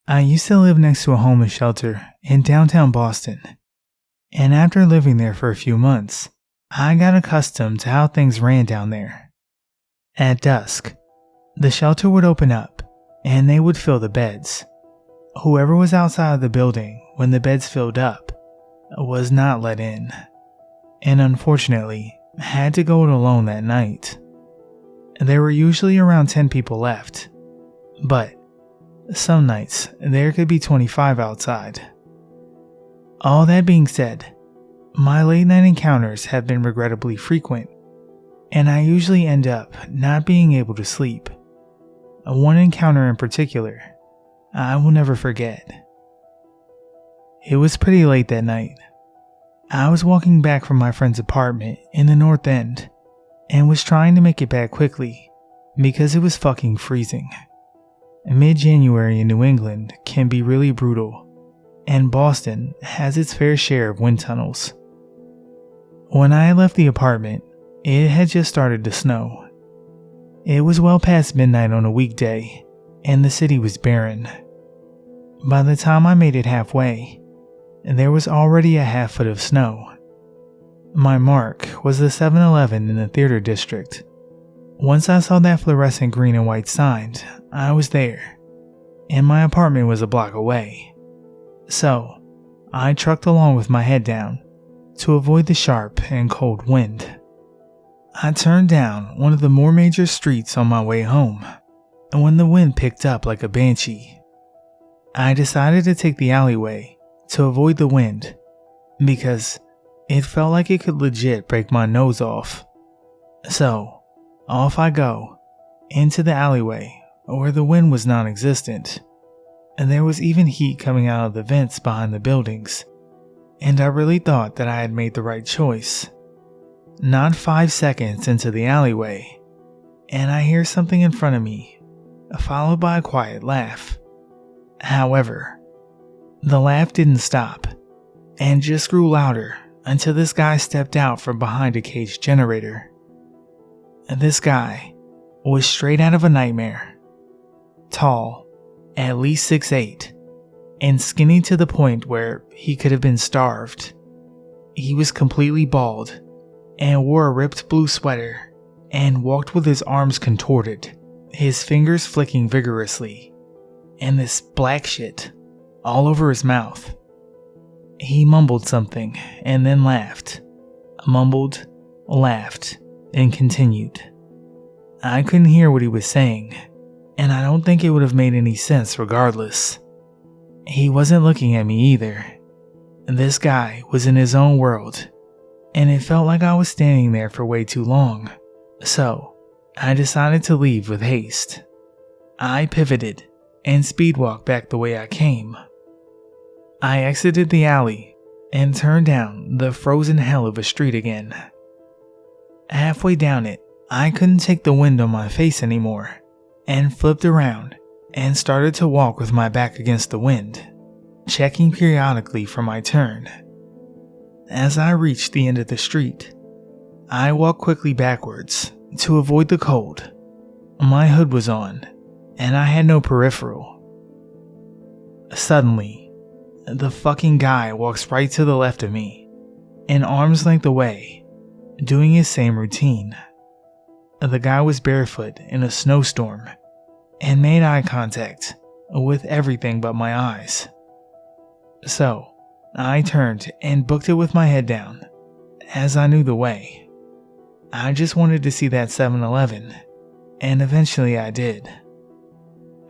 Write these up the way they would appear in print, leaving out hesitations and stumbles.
I used to live next to a homeless shelter in downtown Boston, and after living there for a few months, I got accustomed to how things ran down there. At dusk, the shelter would open up, and they would fill the beds. Whoever was outside of the building when the beds filled up was not let in, and unfortunately had to go it alone that night. There were usually around 10 people left, but some nights there could be 25 outside. All that being said, my late night encounters have been regrettably frequent, and I usually end up not being able to sleep. One encounter in particular, I will never forget. It was pretty late that night. I was walking back from my friend's apartment in the North End and was trying to make it back quickly because it was fucking freezing. Mid-January in New England can be really brutal, and Boston has its fair share of wind tunnels. When I left the apartment, it had just started to snow. It was well past midnight on a weekday, and the city was barren. By the time I made it halfway, there was already a half foot of snow. My mark was the 7-Eleven in the theater district. Once I saw that fluorescent green and white sign, I was there, and my apartment was a block away. So, I trucked along with my head down to avoid the sharp and cold wind. I turned down one of the more major streets on my way home, and when the wind picked up like a banshee, I decided to take the alleyway to avoid the wind because it felt like it could legit break my nose off. So, off I go, into the alleyway where the wind was non-existent, and there was even heat coming out of the vents behind the buildings, and I really thought that I had made the right choice. Not 5 seconds into the alleyway, and I hear something in front of me, followed by a quiet laugh. However, the laugh didn't stop, and just grew louder until this guy stepped out from behind a caged generator. This guy was straight out of a nightmare. Tall, at least 6'8", and skinny to the point where he could have been starved. He was completely bald, and wore a ripped blue sweater, and walked with his arms contorted, his fingers flicking vigorously, and this black shit all over his mouth. He mumbled something and then laughed, mumbled, laughed, and continued. I couldn't hear what he was saying, and I don't think it would have made any sense regardless. He wasn't looking at me either. This guy was in his own world, and it felt like I was standing there for way too long, so I decided to leave with haste. I pivoted and speedwalked back the way I came. I exited the alley and turned down the frozen hell of a street again. Halfway down it, I couldn't take the wind on my face anymore, and flipped around and started to walk with my back against the wind, checking periodically for my turn. As I reached the end of the street, I walked quickly backwards to avoid the cold. My hood was on, and I had no peripheral. Suddenly, the fucking guy walks right to the left of me, an arm's length away, doing his same routine. The guy was barefoot in a snowstorm, and made eye contact with everything but my eyes. So, I turned and booked it with my head down, as I knew the way. I just wanted to see that 7-Eleven, and eventually I did.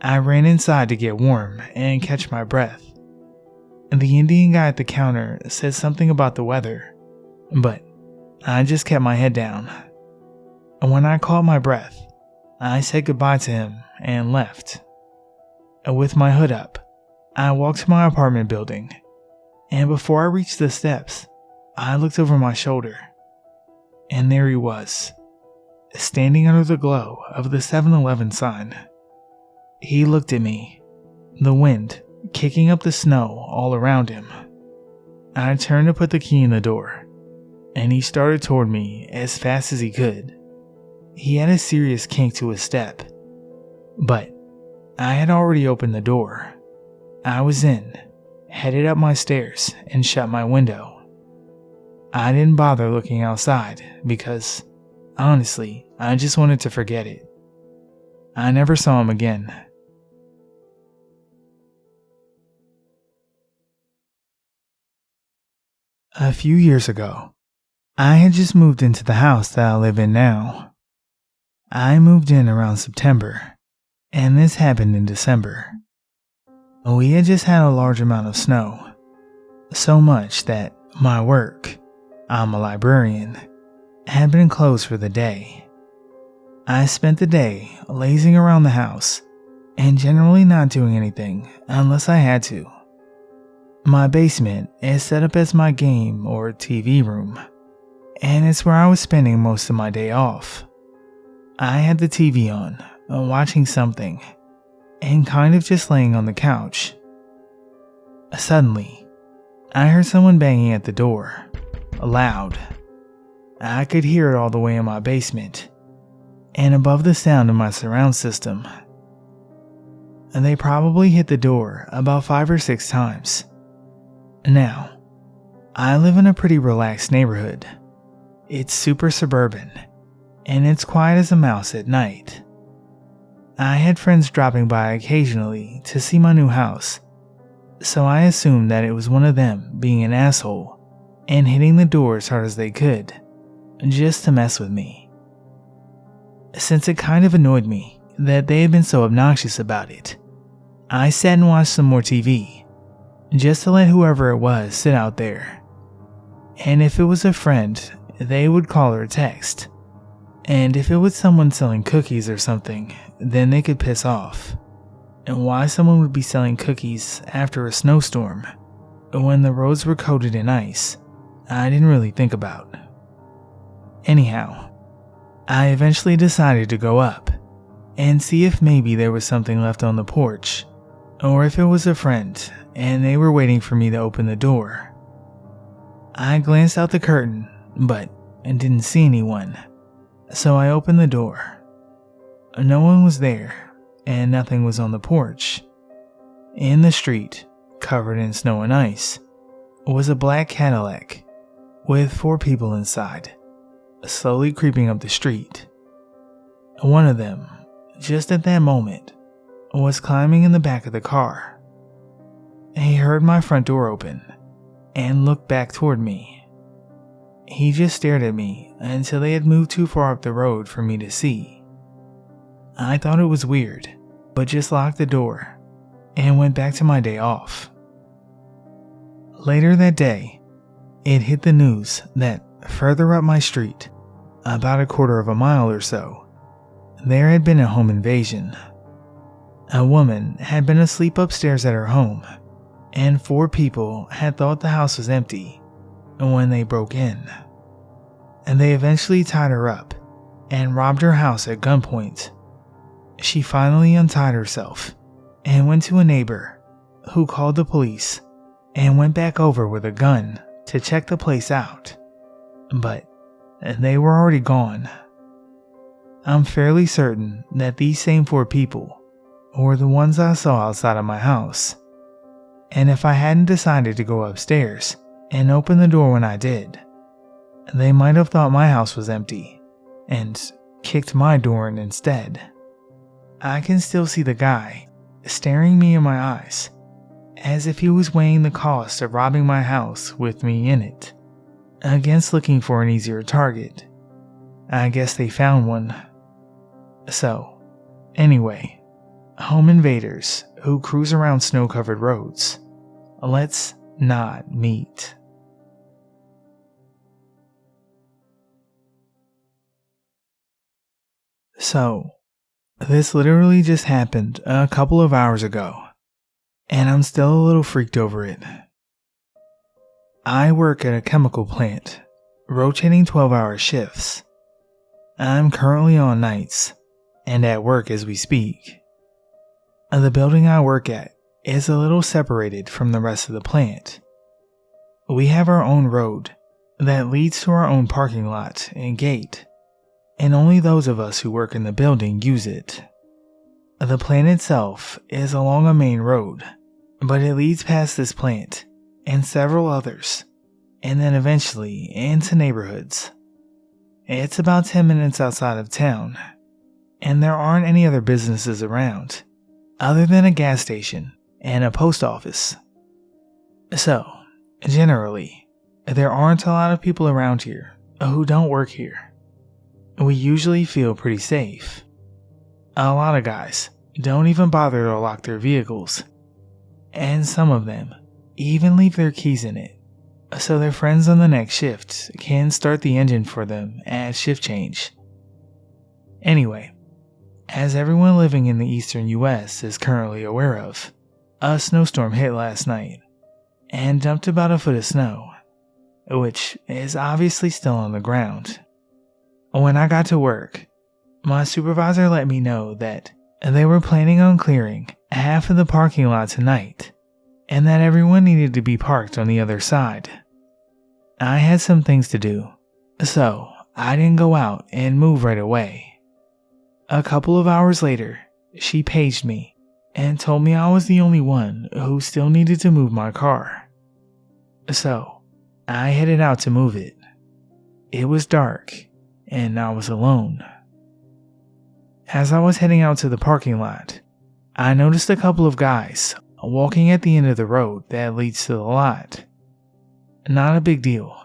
I ran inside to get warm and catch my breath. The Indian guy at the counter said something about the weather, but I just kept my head down. When I caught my breath, I said goodbye to him and left. With my hood up, I walked to my apartment building, and before I reached the steps, I looked over my shoulder, and there he was, standing under the glow of the 7-Eleven sign. He looked at me, the wind kicking up the snow all around him. I turned to put the key in the door, and he started toward me as fast as he could. He had a serious kink to his step, but I had already opened the door. I was in, headed up my stairs, and shut my window. I didn't bother looking outside because, honestly, I just wanted to forget it. I never saw him again. A few years ago, I had just moved into the house that I live in now. I moved in around September, and this happened in December. We had just had a large amount of snow, so much that my work, I'm a librarian, had been closed for the day. I spent the day lazing around the house and generally not doing anything unless I had to. My basement is set up as my game or TV room, and it's where I was spending most of my day off. I had the TV on, watching something, and kind of just laying on the couch. Suddenly, I heard someone banging at the door, loud. I could hear it all the way in my basement, and above the sound of my surround system. And they probably hit the door about 5 or 6 times. Now, I live in a pretty relaxed neighborhood. It's super suburban, and it's quiet as a mouse at night. I had friends dropping by occasionally to see my new house, so I assumed that it was one of them being an asshole and hitting the door as hard as they could, just to mess with me. Since it kind of annoyed me that they had been so obnoxious about it, I sat and watched some more TV, just to let whoever it was sit out there. And if it was a friend, they would call or text. And if it was someone selling cookies or something, then they could piss off. And why someone would be selling cookies after a snowstorm, when the roads were coated in ice, I didn't really think about. Anyhow, I eventually decided to go up and see if maybe there was something left on the porch, or if it was a friend and they were waiting for me to open the door. I glanced out the curtain, but didn't see anyone, so I opened the door. No one was there, and nothing was on the porch. In the street, covered in snow and ice, was a black Cadillac with 4 people inside, slowly creeping up the street. One of them, just at that moment, was climbing in the back of the car. He heard my front door open and looked back toward me. He just stared at me until they had moved too far up the road for me to see. I thought it was weird, but just locked the door and went back to my day off. Later that day, it hit the news that further up my street, about a quarter of a mile or so, there had been a home invasion. A woman had been asleep upstairs at her home, and 4 people had thought the house was empty when they broke in. And they eventually tied her up and robbed her house at gunpoint. She finally untied herself and went to a neighbor, who called the police and went back over with a gun to check the place out. But they were already gone. I'm fairly certain that these same 4 people were the ones I saw outside of my house. And if I hadn't decided to go upstairs and open the door when I did, they might have thought my house was empty and kicked my door in instead. I can still see the guy staring me in my eyes, as if he was weighing the cost of robbing my house with me in it, against looking for an easier target. I guess they found one. So, anyway, home invaders who cruise around snow-covered roads, let's not meet. So, this literally just happened a couple of hours ago, and I'm still a little freaked over it. I work at a chemical plant, rotating 12-hour shifts. I'm currently on nights, and at work as we speak. The building I work at is a little separated from the rest of the plant. We have our own road that leads to our own parking lot and gate, and only those of us who work in the building use it. The plant itself is along a main road, but it leads past this plant and several others, and then eventually into neighborhoods. It's about 10 minutes outside of town, and there aren't any other businesses around, other than a gas station and a post office. So, generally, there aren't a lot of people around here who don't work here. We usually feel pretty safe. A lot of guys don't even bother to lock their vehicles, and some of them even leave their keys in it, so their friends on the next shift can start the engine for them at shift change. Anyway, as everyone living in the eastern US is currently aware of, a snowstorm hit last night and dumped about a foot of snow, which is obviously still on the ground. When I got to work, my supervisor let me know that they were planning on clearing half of the parking lot tonight, and that everyone needed to be parked on the other side. I had some things to do, so I didn't go out and move right away. A couple of hours later, she paged me and told me I was the only one who still needed to move my car. So, I headed out to move it. It was dark, and I was alone. As I was heading out to the parking lot, I noticed a couple of guys walking at the end of the road that leads to the lot. Not a big deal.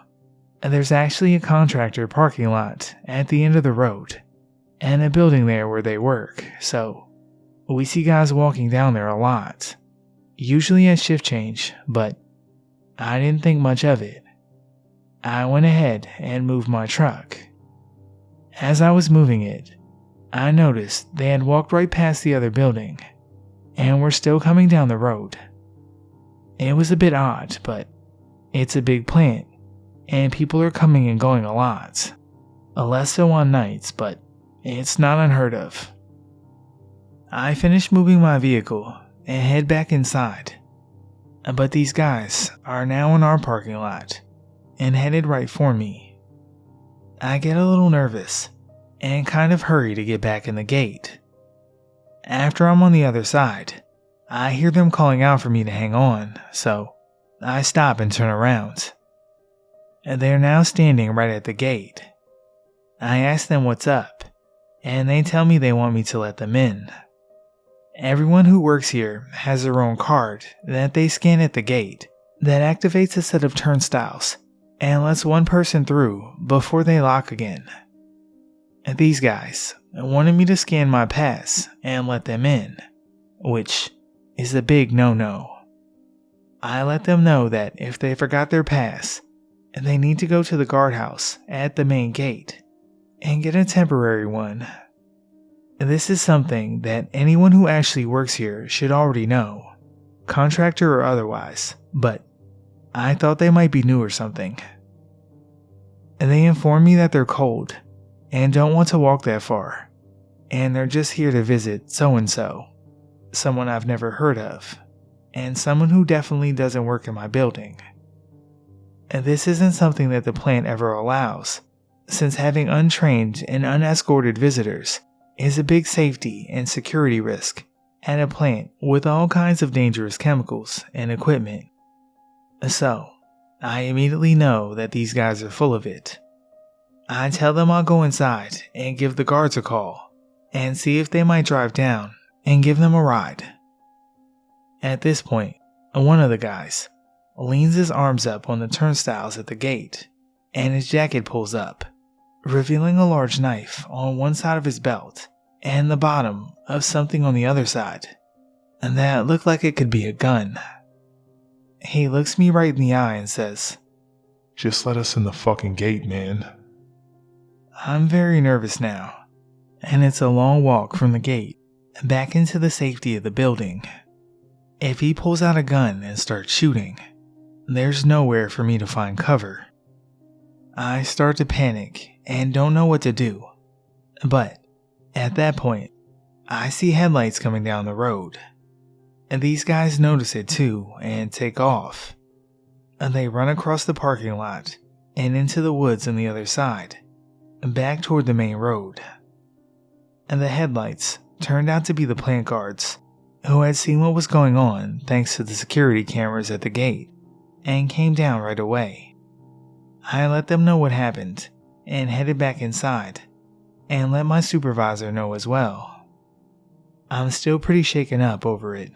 There's actually a contractor parking lot at the end of the road, and a building there where they work, so we see guys walking down there a lot, usually at shift change, but I didn't think much of it. I went ahead and moved my truck. As I was moving it, I noticed they had walked right past the other building and were still coming down the road. It was a bit odd, but it's a big plant and people are coming and going a lot. Less so on nights, but it's not unheard of. I finished moving my vehicle and head back inside, but these guys are now in our parking lot and headed right for me. I get a little nervous and kind of hurry to get back in the gate. After I'm on the other side, I hear them calling out for me to hang on, so I stop and turn around. They're now standing right at the gate. I ask them what's up, and they tell me they want me to let them in. Everyone who works here has their own card that they scan at the gate that activates a set of turnstiles and lets one person through before they lock again. These guys wanted me to scan my pass and let them in, which is a big no-no. I let them know that if they forgot their pass, they need to go to the guardhouse at the main gate and get a temporary one. This is something that anyone who actually works here should already know, contractor or otherwise, but I thought they might be new or something. They inform me that they're cold and don't want to walk that far, and they're just here to visit so-and-so, someone I've never heard of, and someone who definitely doesn't work in my building. And this isn't something that the plant ever allows, since having untrained and unescorted visitors is a big safety and security risk at a plant with all kinds of dangerous chemicals and equipment. So, I immediately know that these guys are full of it. I tell them I'll go inside and give the guards a call and see if they might drive down and give them a ride. At this point, one of the guys leans his arms up on the turnstiles at the gate and his jacket pulls up, revealing a large knife on one side of his belt and the bottom of something on the other side, and that looked like it could be a gun. He looks me right in the eye and says, "Just let us in the fucking gate, man." I'm very nervous now, and it's a long walk from the gate back into the safety of the building. If he pulls out a gun and starts shooting, there's nowhere for me to find cover. I start to panic and don't know what to do, but at that point, I see headlights coming down the road. And these guys notice it too and take off. And they run across the parking lot and into the woods on the other side, back toward the main road. And the headlights turned out to be the plant guards who had seen what was going on thanks to the security cameras at the gate and came down right away. I let them know what happened and headed back inside and let my supervisor know as well. I'm still pretty shaken up over it